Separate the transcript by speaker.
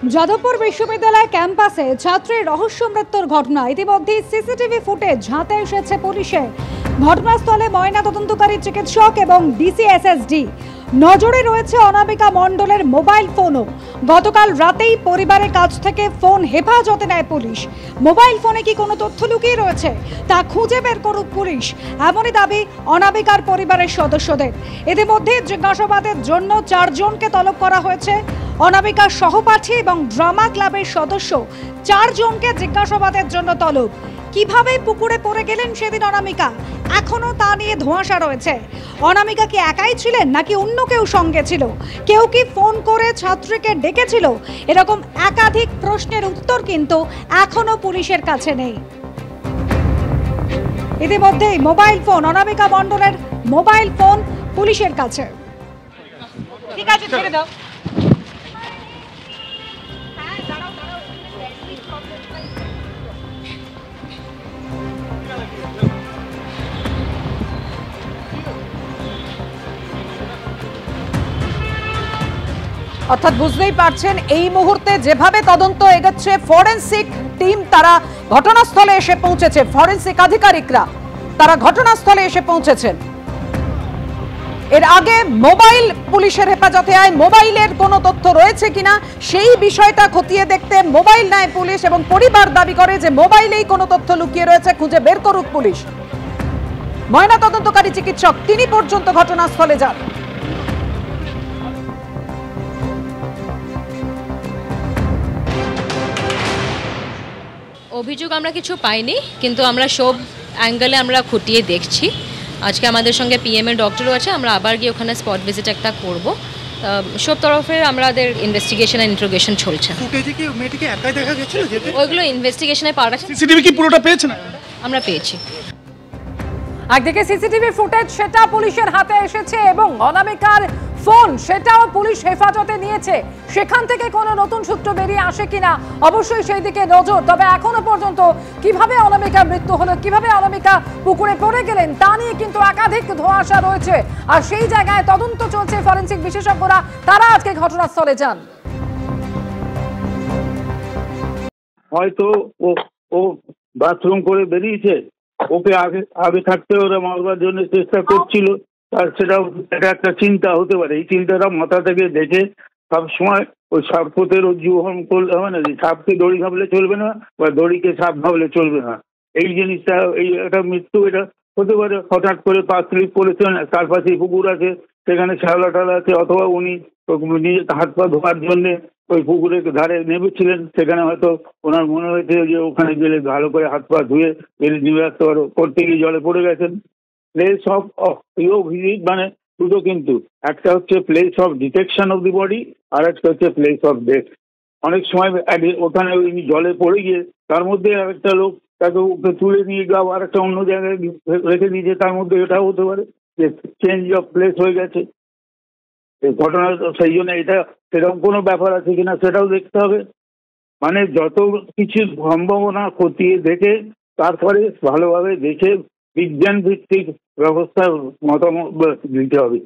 Speaker 1: যাদবপুর বিশ্ববিদ্যালয় ক্যাম্পাসে ছাত্রীর রহস্য মৃত্যুর ঘটনা ইতিমধ্যে সিসিটিভি ফুটেজ হাতে এসেছে পুলিশের। ঘটনাস্থলে ময়নাতদন্তকারী চিকিৎসক এবং ডিসিএসএসডি। নজরে রয়েছে অনামিকা মণ্ডলের মোবাইল ফোনও। গতকাল রাতেই পরিবারের কাছ থেকে ফোন হেফাজতে নেয় পুলিশ। মোবাইল ফোনে কি কোনো তথ্য লুকিয়ে রয়েছে তা খুঁজে বের করুক পুলিশ, এমনই দাবি অনামিকার পরিবারের সদস্যদের। ইতিমধ্যে জিজ্ঞাসাবাদের জন্য 4 জনকে তলব করা হয়েছে। অনামিকার সহপাঠী এবং ড্রামা ক্লাবের সদস্য 4 জনকে জিজ্ঞাসাবাদের জন্য তলব। কিভাবে পুকুরে পড়ে গেলেন সেদিন অনামিকা, এখনো তা নিয়ে ধোঁয়াশা রয়েছে। অনামিকা কি একাই ছিলেন নাকি অন্য কেউ সঙ্গে ছিল? কেউ কি ফোন করে ছাত্রীকে ডেকেছিল? এরকম একাধিক প্রশ্নের উত্তর কিন্তু এখনো পুলিশের কাছে নেই। ইতিমধ্যেই মোবাইল ফোন, অনামিকা মণ্ডলের মোবাইল ফোন পুলিশের কাছে। ঠিক আছে, ছেড়ে দাও। অর্থাৎ বুঝতেই পারছেন এই মুহূর্তে যেভাবে তদন্ত এগোচ্ছে, ফরেনসিক টিম তারা ঘটনাস্থলে এসে পৌঁছেছে, ফরেনসিক আধিকারিকরা তারা ঘটনাস্থলে এসে পৌঁছেছেন। এর আগে মোবাইল পুলিশের হেফাজতে আয়, মোবাইলের কোনো তথ্য রয়েছে কিনা সেই বিষয়টা খতিয়ে দেখতে মোবাইল নেয় পুলিশ এবং পরিবার দাবি করে যে মোবাইলেই কোনো তথ্য লুকিয়ে রয়েছে, খুঁজে বের করুক পুলিশ। ময়নাতদন্তকারী চিকিৎসক তিনি পর্যন্ত ঘটনাস্থলে যান।
Speaker 2: অভিযোগ আমরা কিছু পাইনি, কিন্তু আমরা সব অ্যাঙ্গেলে আমরা খুঁটিয়ে দেখছি। আজকে আমাদের সঙ্গে পিএম এর ডক্টরও আছে, আমরা আবার গিয়ে ওখানে স্পট ভিজিট একটা করব। সব তরফের আমাদের ইনভেস্টিগেশন আর ইন্টারোগেশন চলছে।
Speaker 3: ফুটেজে কি মেয়েটিকে একাই দেখা গেছিল?
Speaker 2: ওইগুলো ইনভেস্টিগেশনের পার্ট আছে।
Speaker 3: সিসিটিভি কি পুরোটা পেয়েছেন?
Speaker 2: আমরা পেয়েছি।
Speaker 1: একদিকে সিসিটিভি ফুটেজ সেটা পুলিশের হাতে এসেছে এবং অনামিকার ফোন সেটাও পুলিশ হেফাজতে নিয়েছে। সেখান থেকে কোনো নতুন সূত্র বেরিয়ে আসে কিনা অবশ্যই সেই দিকে নজর। তবে এখনো পর্যন্ত কিভাবে অনামিকার মৃত্যু হলো, কিভাবে অনামিকা পুকুরে পড়ে গেলেন তা নিয়ে কিন্তু একাধিক ধোঁয়াশা রয়েছে। আর সেই জায়গায় তদন্ত চলছে, ফরেনসিক বিশেষজ্ঞরা তারা আজকে ঘটনাস্থলে যান।
Speaker 4: হয়তো ও বাথরুম করে বেরিয়েছে, ওকে আগে থাকতে ওরা মারবার জন্য চেষ্টা করছিল, আর সেটাও একটা চিন্তা হতে পারে। এই চিন্তাটা মাথা থেকে দেখে সবসময় ওই সাপের জীবন করলে হবে না, সাপকে দড়ি ভাবলে চলবে না বা দড়িকে সাপ ভাবলে চলবে না। এই জিনিসটা, এই একটা মৃত্যু এটা হতে পারে হঠাৎ করে পা স্লিপ করেছেন, তার পাশে পুকুর আছে, সেখানে শ্যাওলা টালা আছে, অথবা উনি নিজের হাত পা ধোয়ার জন্যে ওই পুকুরের ধারে নেমেছিলেন, সেখানে হয়তো ওনার মনে হয়েছে যে ওখানে গেলে ভালো করে হাত পা ধুয়ে নিয়ে আসতে পারো, করতে গিয়ে জলে পড়ে গেছেন। প্লেস অফ ভিজিট মানে দুটো, কিন্তু একটা হচ্ছে place of detection of the body, আর একটা হচ্ছে প্লেস অফ ডেথ। অনেক সময় ওখানে জলে পড়ে গিয়ে তার মধ্যে আরেকটা লোক তাকে ওকে তুলে নিয়ে গিয়ে আর একটা অন্য জায়গায় রেখে দিয়েছে, তার মধ্যে এটাও হতে পারে যে চেঞ্জ অফ প্লেস হয়ে গেছে এই ঘটনা। সেই জন্য এটা সেরকম কোনো ব্যাপার আছে কিনা সেটাও দেখতে হবে। মানে যত কিছু সম্ভাবনা খতিয়ে দেখে তারপরে ভালোভাবে দেখে বিজ্ঞান ভিত্তিক ব্যবস্থার মতামত দিতে হবে।